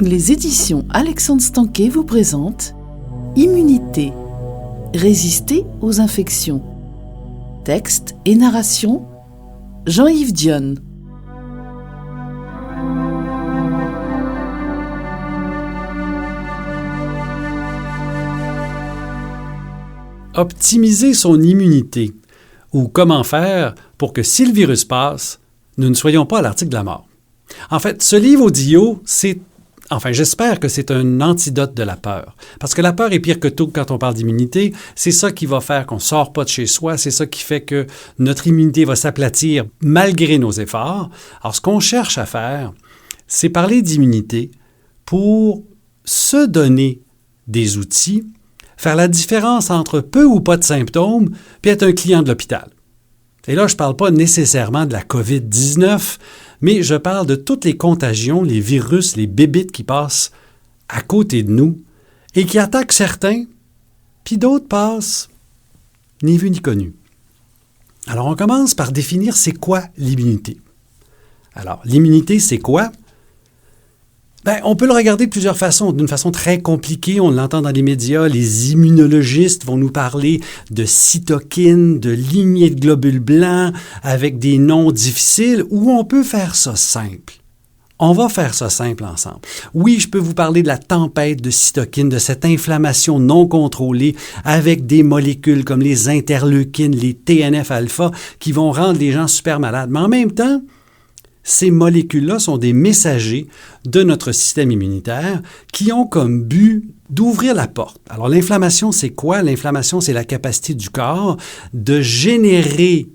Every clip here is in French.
Les éditions Alexandre Stanquet vous présentent Immunité, résister aux infections. Texte et narration, Jean-Yves Dionne. Optimiser son immunité, ou comment faire pour que si le virus passe, nous ne soyons pas à l'article de la mort. En fait, ce livre audio, j'espère que c'est un antidote de la peur. Parce que la peur est pire que tout quand on parle d'immunité. C'est ça qui va faire qu'on ne sort pas de chez soi. C'est ça qui fait que notre immunité va s'aplatir malgré nos efforts. Alors, ce qu'on cherche à faire, c'est parler d'immunité pour se donner des outils, faire la différence entre peu ou pas de symptômes, puis être un client de l'hôpital. Et là, je ne parle pas nécessairement de la COVID-19, mais je parle de toutes les contagions, les virus, les bébites qui passent à côté de nous et qui attaquent certains, puis d'autres passent ni vu ni connu. Alors, on commence par définir c'est quoi l'immunité. Alors, l'immunité, c'est quoi? On peut le regarder de plusieurs façons. D'une façon très compliquée, on l'entend dans les médias, les immunologistes vont nous parler de cytokines, de lignées de globules blancs, avec des noms difficiles, ou on peut faire ça simple. On va faire ça simple ensemble. Oui, je peux vous parler de la tempête de cytokines, de cette inflammation non contrôlée avec des molécules comme les interleukines, les TNF-alpha, qui vont rendre les gens super malades. Mais en même temps, ces molécules-là sont des messagers de notre système immunitaire qui ont comme but d'ouvrir la porte. Alors, l'inflammation, c'est quoi? L'inflammation, c'est la capacité du corps de générer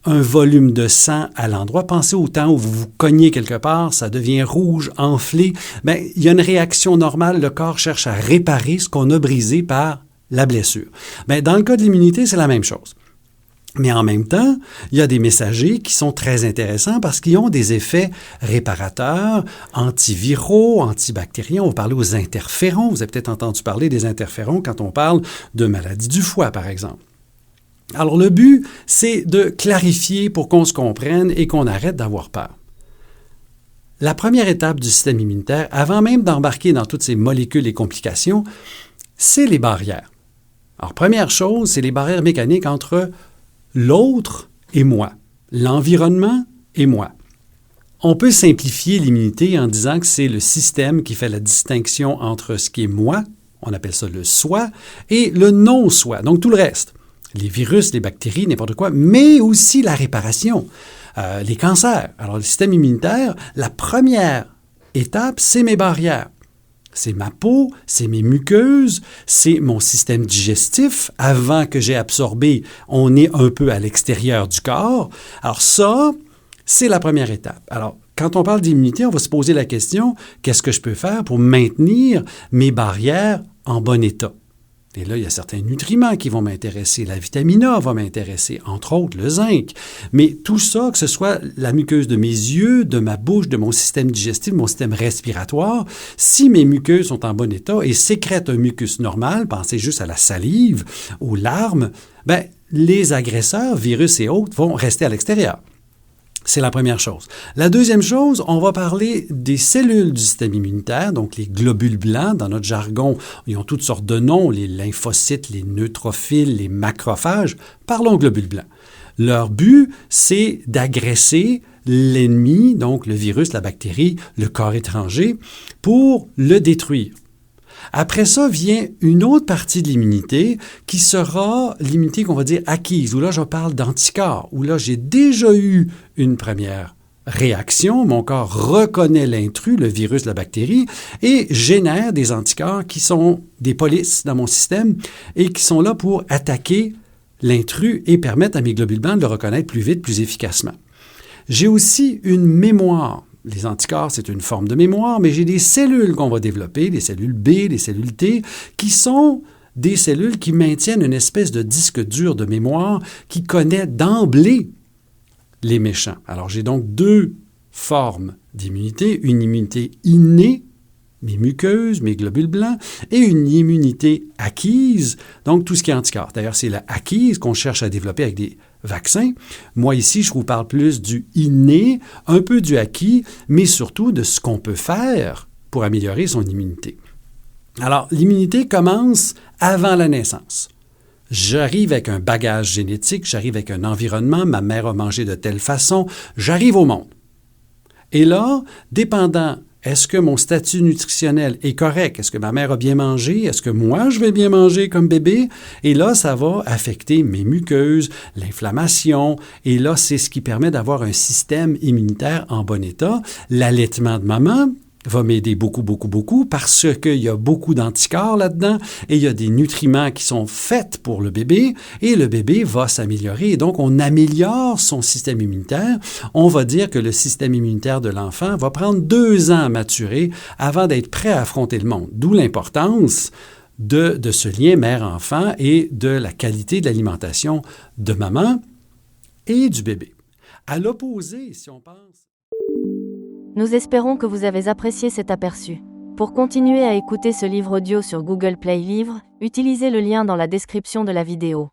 un volume de sang à l'endroit. Pensez au temps où vous vous cognez quelque part, ça devient rouge, enflé. Il y a une réaction normale. Le corps cherche à réparer ce qu'on a brisé par la blessure. Dans le cas de l'immunité, c'est la même chose. Mais en même temps, il y a des messagers qui sont très intéressants parce qu'ils ont des effets réparateurs, antiviraux, antibactériens. On va parler aux interférons. Vous avez peut-être entendu parler des interférons quand on parle de maladie du foie, par exemple. Alors, le but, c'est de clarifier pour qu'on se comprenne et qu'on arrête d'avoir peur. La première étape du système immunitaire, avant même d'embarquer dans toutes ces molécules et complications, c'est les barrières. Alors, première chose, c'est les barrières mécaniques entre l'autre et moi, l'environnement et moi. On peut simplifier l'immunité en disant que c'est le système qui fait la distinction entre ce qui est moi, on appelle ça le soi, et le non-soi, donc tout le reste. Les virus, les bactéries, n'importe quoi, mais aussi la réparation, les cancers. Alors le système immunitaire, la première étape, c'est mes barrières. C'est ma peau, c'est mes muqueuses, c'est mon système digestif. Avant que j'ai absorbé, on est un peu à l'extérieur du corps. Alors ça, c'est la première étape. Alors, quand on parle d'immunité, on va se poser la question, qu'est-ce que je peux faire pour maintenir mes barrières en bon état? Et là, il y a certains nutriments qui vont m'intéresser. La vitamine A va m'intéresser, entre autres le zinc. Mais tout ça, que ce soit la muqueuse de mes yeux, de ma bouche, de mon système digestif, mon système respiratoire, si mes muqueuses sont en bon état et sécrètent un mucus normal, pensez juste à la salive, aux larmes, les agresseurs, virus et autres, vont rester à l'extérieur. C'est la première chose. La deuxième chose, on va parler des cellules du système immunitaire, donc les globules blancs. Dans notre jargon, ils ont toutes sortes de noms, les lymphocytes, les neutrophiles, les macrophages. Parlons globules blancs. Leur but, c'est d'agresser l'ennemi, donc le virus, la bactérie, le corps étranger, pour le détruire. Après ça vient une autre partie de l'immunité qui sera l'immunité qu'on va dire acquise, où là je parle d'anticorps, où là j'ai déjà eu une première réaction, mon corps reconnaît l'intrus, le virus, la bactérie, et génère des anticorps qui sont des polices dans mon système et qui sont là pour attaquer l'intrus et permettre à mes globules blancs de le reconnaître plus vite, plus efficacement. J'ai aussi une mémoire. Les anticorps, c'est une forme de mémoire, mais j'ai des cellules qu'on va développer, des cellules B, des cellules T, qui sont des cellules qui maintiennent une espèce de disque dur de mémoire qui connaît d'emblée les méchants. Alors, j'ai donc deux formes d'immunité, une immunité innée, mes muqueuses, mes globules blancs, et une immunité acquise, donc tout ce qui est anticorps. D'ailleurs, c'est la acquise qu'on cherche à développer avec des vaccins. Moi, ici, je vous parle plus du inné, un peu du acquis, mais surtout de ce qu'on peut faire pour améliorer son immunité. Alors, l'immunité commence avant la naissance. J'arrive avec un bagage génétique, j'arrive avec un environnement, ma mère a mangé de telle façon, j'arrive au monde. Et là, dépendant, est-ce que mon statut nutritionnel est correct? Est-ce que ma mère a bien mangé? Est-ce que moi, je vais bien manger comme bébé? Et là, ça va affecter mes muqueuses, l'inflammation. Et là, c'est ce qui permet d'avoir un système immunitaire en bon état. L'allaitement de maman va m'aider beaucoup, beaucoup, beaucoup parce qu'il y a beaucoup d'anticorps là-dedans et il y a des nutriments qui sont faits pour le bébé et le bébé va s'améliorer. Et donc, on améliore son système immunitaire. On va dire que le système immunitaire de l'enfant va prendre 2 ans à maturer avant d'être prêt à affronter le monde. D'où l'importance de ce lien mère-enfant et de la qualité de l'alimentation de maman et du bébé. À l'opposé, si on pense... Nous espérons que vous avez apprécié cet aperçu. Pour continuer à écouter ce livre audio sur Google Play Livres, utilisez le lien dans la description de la vidéo.